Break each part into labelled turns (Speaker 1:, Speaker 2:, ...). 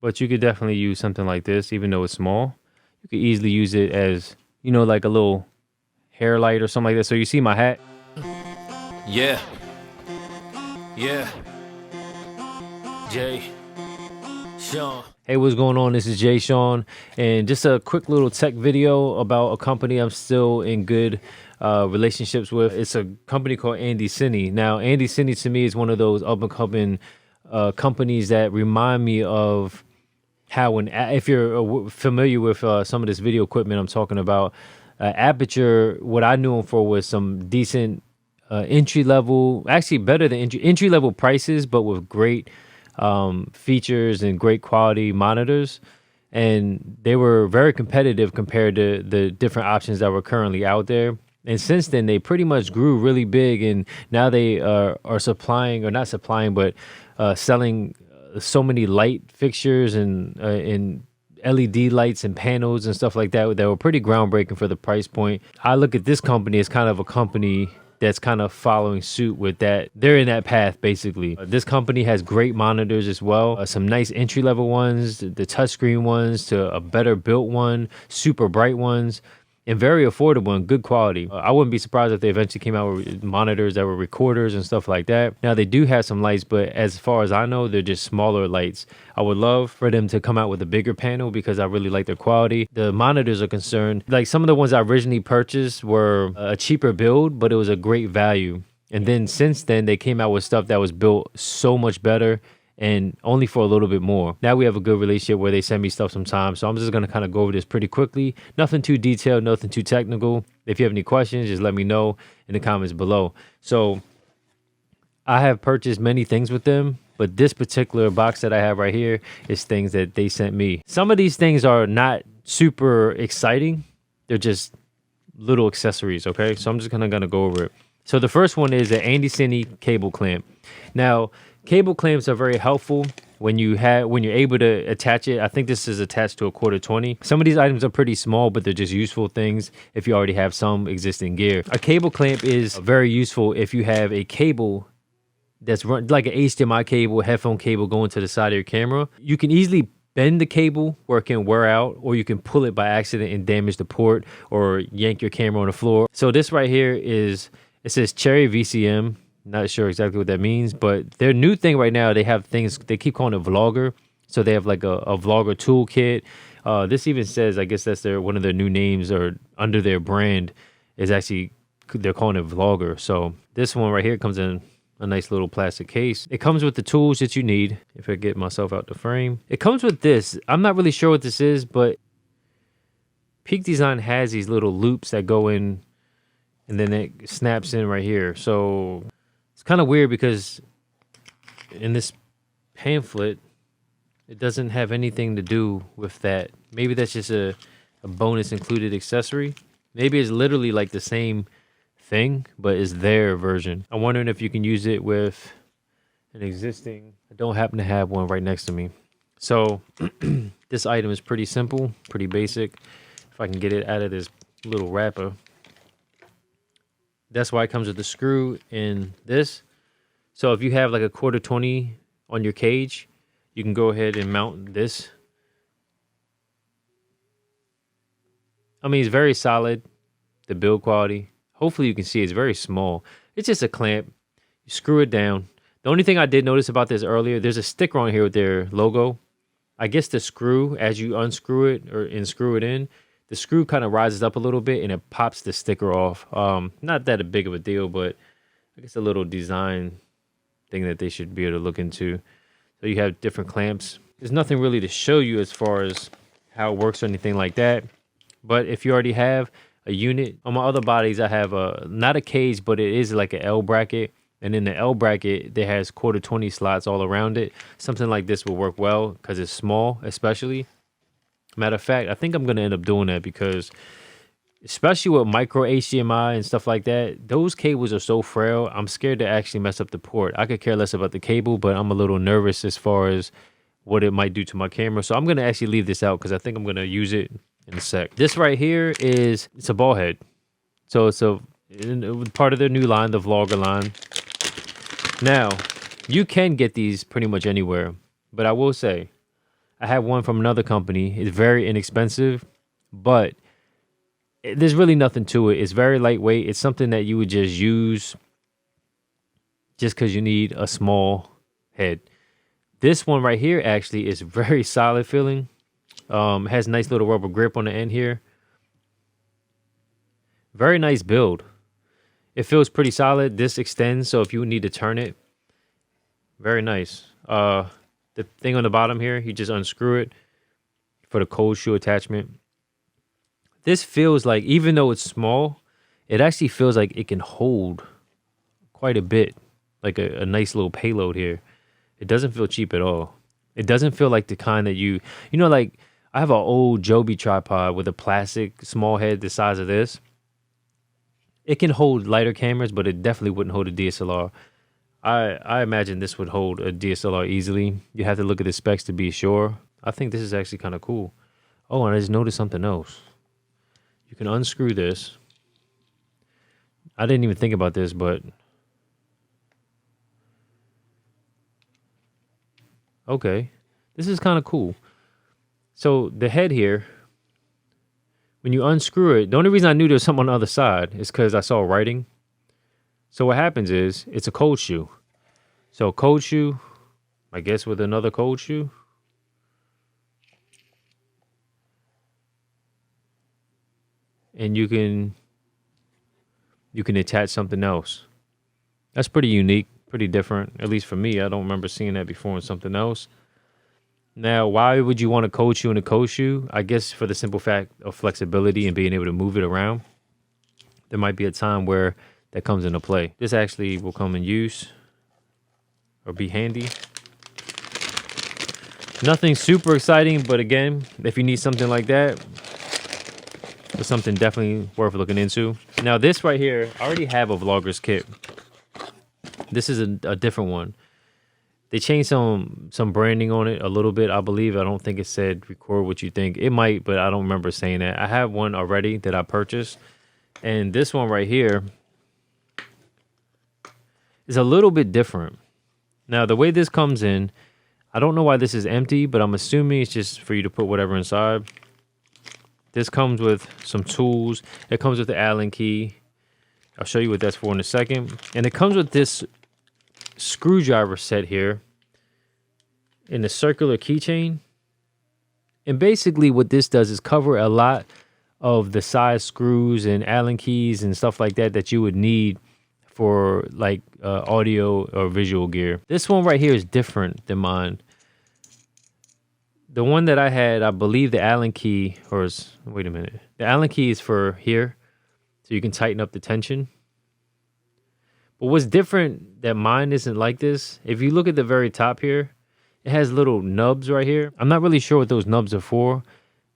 Speaker 1: but you could definitely use something like this, even though it's small. You could easily use it as, you know, like a little hair light or something like that. So you see my hat?
Speaker 2: Yeah. Jsean.
Speaker 1: Hey, what's going on? This is Jsean, and just a quick little tech video about a company I'm still in good relationships with. It's a company called Andy Cine. Now, Andy Cine to me is one of those up-and-coming companies that remind me of how, if you're familiar with some of this video equipment I'm talking about, Aperture, what I knew them for was some decent entry level, actually better than entry level prices, but with great features and great quality monitors. And they were very competitive compared to the different options that were currently out there. And since then, they pretty much grew really big, and now they are supplying, or not supplying, but selling so many light fixtures and LED lights and panels and stuff like that were pretty groundbreaking for the price point. I look at this company as kind of a company that's kind of following suit with that. They're in that path, basically. This company has great monitors as well. Some nice entry-level ones, the touchscreen ones, to a better built one, super bright ones, and very affordable and good quality. I wouldn't be surprised if they eventually came out with monitors that were recorders and stuff like that. Now, they do have some lights, but as far as I know, they're just smaller lights. I would love for them to come out with a bigger panel because I really like their quality. The monitors are concerned. Like, some of the ones I originally purchased were a cheaper build, but it was a great value. And then since then, they came out with stuff that was built so much better and only for a little bit more. Now we have a good relationship where they send me stuff sometimes. So I'm just going to kind of go over this pretty quickly. Nothing too detailed, nothing too technical. If you have any questions, just let me know in the comments below. So I have purchased many things with them, but this particular box that I have right here is things that they sent me. Some of these things are not super exciting. They're just little accessories, okay? So I'm just gonna go over it. So the first one is an Andycine cable clamp. Now, cable clamps are very helpful when you're able to attach it. I think this is attached to a 1/4-20. Some of these items are pretty small, but they're just useful things if you already have some existing gear. A cable clamp is very useful if you have a cable that's run like an HDMI cable, headphone cable going to the side of your camera. You can easily bend the cable where it can wear out, or you can pull it by accident and damage the port or yank your camera on the floor. So this right here it says Cherry VCM. Not sure exactly what that means, but their new thing right now, they have things, they keep calling it Vlogger. So they have like a Vlogger toolkit. This even says, I guess that's one of their new names, or under their brand is actually, they're calling it Vlogger. So this one right here comes in a nice little plastic case. It comes with the tools that you need. If I get myself out the frame, it comes with this. I'm not really sure what this is, but Peak Design has these little loops that go in, and then it snaps in right here. So it's kind of weird because in this pamphlet, it doesn't have anything to do with that. Maybe that's just a bonus included accessory. Maybe it's literally like the same thing, but it's their version. I'm wondering if you can use it with an existing. I don't happen to have one right next to me. So this item is pretty simple, pretty basic. If I can get it out of this little wrapper. That's why it comes with the screw in this. So if you have like a 1/4-20 on your cage, you can go ahead and mount this. I mean, it's very solid, the build quality. Hopefully you can see it's very small. It's just a clamp. You screw it down. The only thing I did notice about this earlier, there's a sticker on here with their logo. I guess the screw, as you unscrew it and screw it in, the screw kind of rises up a little bit and it pops the sticker off. Not that big of a deal, but I guess a little design thing that they should be able to look into. So you have different clamps. There's nothing really to show you as far as how it works or anything like that. But if you already have a unit, on my other bodies, I have not a cage, but it is like an L bracket. And in the L bracket, there has 1/4-20 slots all around it. Something like this will work well because it's small, especially. Matter of fact, I think I'm going to end up doing that because, especially with micro HDMI and stuff like that, those cables are so frail. I'm scared to actually mess up the port. I could care less about the cable, but I'm a little nervous as far as what it might do to my camera. So I'm going to actually leave this out because I think I'm going to use it in a sec. This right here it's a ball head. So it's part of their new line, the Vlogger line. Now, you can get these pretty much anywhere, but I will say, I had one from another company. It's very inexpensive, but there's really nothing to it. It's very lightweight. It's something that you would just use just because you need a small head. This one right here actually is very solid feeling. Has nice little rubber grip on the end here. Very nice build. It feels pretty solid. This extends, so if you need to turn it, very nice. The thing on the bottom here, you just unscrew it for the cold shoe attachment. This feels like, even though it's small, it actually feels like it can hold quite a bit, like a nice little payload here. It doesn't feel cheap at all. It doesn't feel like the kind that you know, like I have an old Joby tripod with a plastic small head the size of this. It can hold lighter cameras, but it definitely wouldn't hold a DSLR. I imagine this would hold a DSLR easily. You have to look at the specs to be sure. I think this is actually kind of cool. Oh, and I just noticed something else. You can unscrew this. I didn't even think about this, but okay. This is kind of cool. So the head here, when you unscrew it, the only reason I knew there was something on the other side is because I saw writing. So what happens is, it's a cold shoe. So cold shoe, I guess with another cold shoe. And you can attach something else. That's pretty unique, pretty different. At least for me, I don't remember seeing that before in something else. Now, why would you want a cold shoe and a cold shoe? I guess for the simple fact of flexibility and being able to move it around. There might be a time where that comes into play. This actually will come in use or be handy. Nothing super exciting, but again, if you need something like that, it's something definitely worth looking into. Now this right here, I already have a vlogger's kit. This is a different one. They changed some branding on it a little bit, I believe. I don't think it said record what you think. It might, but I don't remember saying that. I have one already that I purchased. And this one right here is a little bit different. Now, the way this comes in, I don't know why this is empty, but I'm assuming it's just for you to put whatever inside. This comes with some tools. It comes with the Allen key. I'll show you what that's for in a second. And it comes with this screwdriver set here in a circular keychain. And basically what this does is cover a lot of the size screws and Allen keys and stuff like that that you would need for like audio or visual gear. This one right here is different than mine. The one that I had, I believe the Allen key, wait a minute. The Allen key is for here, so you can tighten up the tension. But what's different that mine isn't like this, if you look at the very top here, it has little nubs right here. I'm not really sure what those nubs are for,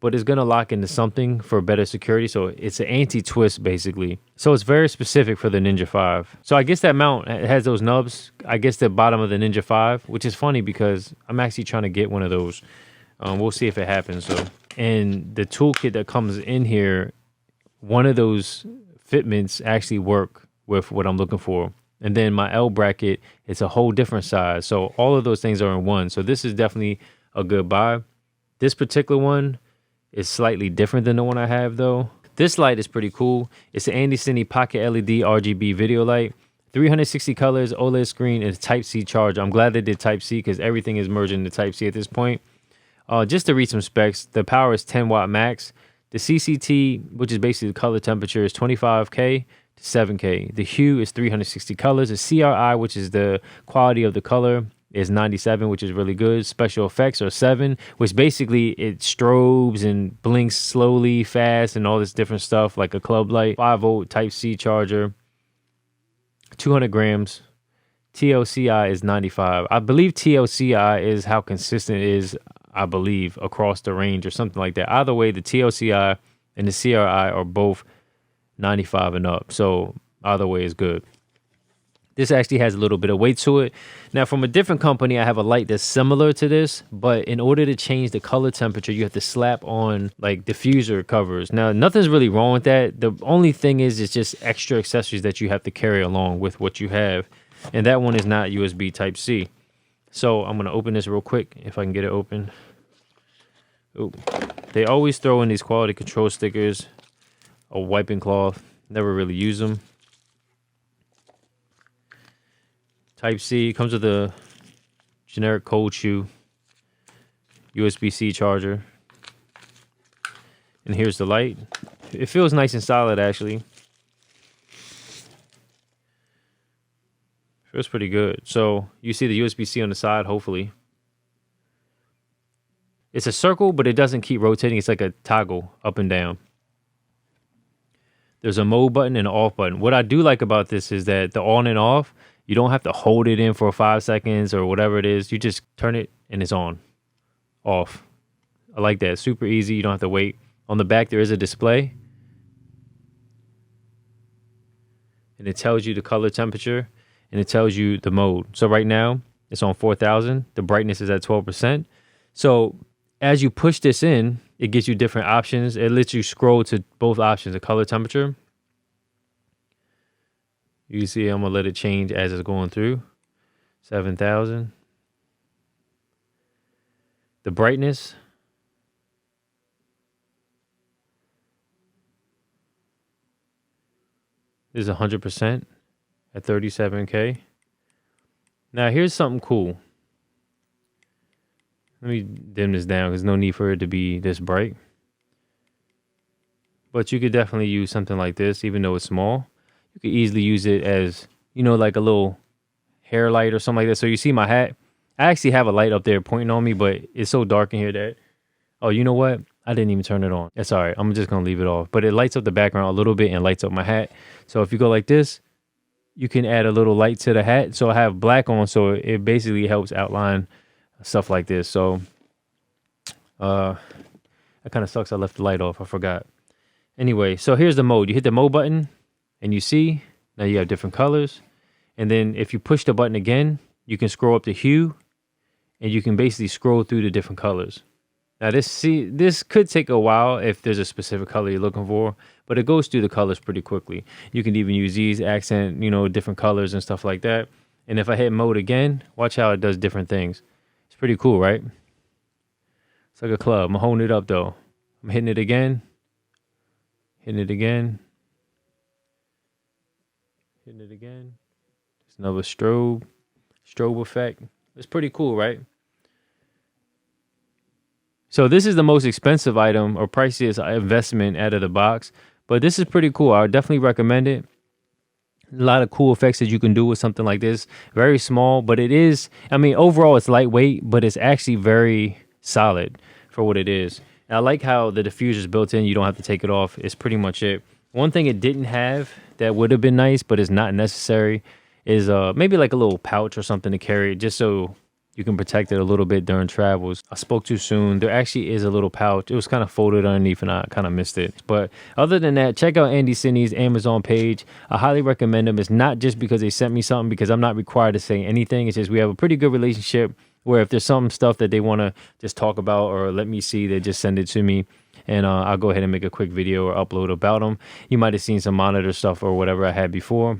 Speaker 1: but it's gonna lock into something for better security. So it's an anti-twist basically. So it's very specific for the Ninja 5. So I guess that mount has those nubs. I guess the bottom of the Ninja 5, which is funny because I'm actually trying to get one of those. We'll see if it happens. So, and the toolkit that comes in here, one of those fitments actually work with what I'm looking for. And then my L bracket, it's a whole different size. So all of those things are in one. So this is definitely a good buy. This particular one is slightly different than the one I have though. This light is pretty cool. It's an Andycine Pocket LED RGB video light. 360 colors, OLED screen, and Type-C charger. I'm glad they did Type-C because everything is merging into Type-C at this point. Just to read some specs, the power is 10 watt max. The CCT, which is basically the color temperature, is 25K to 7K. The hue is 360 colors. The CRI, which is the quality of the color, is 97, which is really good. Special effects are 7, which basically it strobes and blinks slowly, fast, and all this different stuff like a club light. 5-volt Type-C charger, 200 grams. TLCI is 95. I believe TLCI is how consistent it is, I believe, across the range or something like that. Either way, the TLCI and the CRI are both 95 and up. So either way is good. This actually has a little bit of weight to it. Now, from a different company, I have a light that's similar to this, but in order to change the color temperature, you have to slap on like diffuser covers. Now, nothing's really wrong with that. The only thing is it's just extra accessories that you have to carry along with what you have. And that one is not USB Type-C. So I'm going to open this real quick if I can get it open. Ooh. They always throw in these quality control stickers, a wiping cloth. Never really use them. Type C comes with a generic cold shoe, USB-C charger, and here's the light. It feels nice and solid, actually. Feels pretty good. So you see the USB-C on the side, hopefully. It's a circle, but it doesn't keep rotating. It's like a toggle up and down. There's a mode button and an off button. What I do like about this is that the on and off, you don't have to hold it in for 5 seconds or whatever it is. You just turn it and it's on, off. I like that. Super easy. You don't have to wait. On the back, there is a display. And it tells you the color temperature and it tells you the mode. So right now, it's on 4000. The brightness is at 12%. So as you push this in, it gives you different options. It lets you scroll to both options, the color temperature. You see, I'm going to let it change as it's going through. 7,000. The brightness. This is 100% at 37K. Now, here's something cool. Let me dim this down because no need for it to be this bright. But you could definitely use something like this, even though it's small. You could easily use it as, you know, like a little hair light or something like that. So you see my hat? I actually have a light up there pointing on me, but it's so dark in here that... Oh, you know what? I didn't even turn it on. That's all right. I'm just going to leave it off. But it lights up the background a little bit and lights up my hat. So if you go like this, you can add a little light to the hat. So I have black on, so it basically helps outline stuff like this. So that kind of sucks. I left the light off. I forgot. Anyway, so here's the mode. You hit the mode button and you see now you have different colors. And then if you push the button again, you can scroll up to hue and you can basically scroll through the different colors. Now this could take a while if there's a specific color you're looking for, but it goes through the colors pretty quickly. You can even use these accent, you know, different colors and stuff like that. And if I hit mode again, watch how it does different things. It's pretty cool, right? It's like a club. I'm holding it up though. I'm hitting it again. Hitting it again. Hitting it again. It's another strobe effect. It's pretty cool, right? So this is the most expensive item or priciest investment out of the box, but this is pretty cool. I would definitely recommend it. A lot of cool effects that you can do with something like this. Very small, but it is, I mean, overall it's lightweight, but it's actually very solid for what it is. And I like how the diffuser is built in. You don't have to take it off. It's pretty much it. One thing it didn't have that would have been nice, but is not necessary, is maybe like a little pouch or something to carry, just so you can protect it a little bit during travels. I spoke too soon. There actually is a little pouch. It was kind of folded underneath and I kind of missed it. But other than that, check out Andy Cine's Amazon page. I highly recommend them. It's not just because they sent me something, because I'm not required to say anything. It's just we have a pretty good relationship where if there's some stuff that they want to just talk about or let me see, they just send it to me. And I'll go ahead and make a quick video or upload about them. You might have seen some monitor stuff or whatever I had before.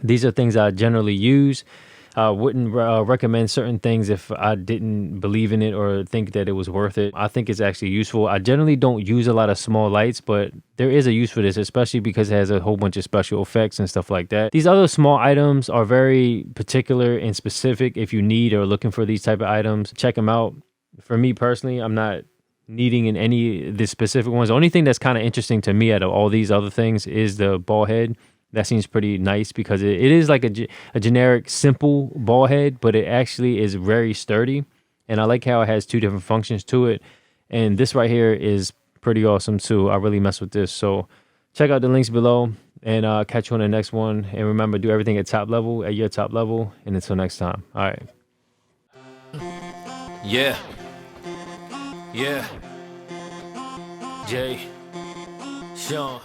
Speaker 1: These are things I generally use. I wouldn't recommend certain things if I didn't believe in it or think that it was worth it. I think it's actually useful. I generally don't use a lot of small lights, but there is a use for this, especially because it has a whole bunch of special effects and stuff like that. These other small items are very particular and specific. If you need or looking for these type of items, check them out. For me personally, I'm not needing in any of the specific ones. The only thing that's kind of interesting to me out of all these other things is the ball head. That seems pretty nice because it is like a generic, simple ball head, but it actually is very sturdy. And I like how it has two different functions to it. And this right here is pretty awesome too. I really mess with this. So check out the links below and catch you on the next one. And remember, do everything at top level, at your top level. And until next time. All right.
Speaker 2: Yeah. Yeah. Jay. Sean.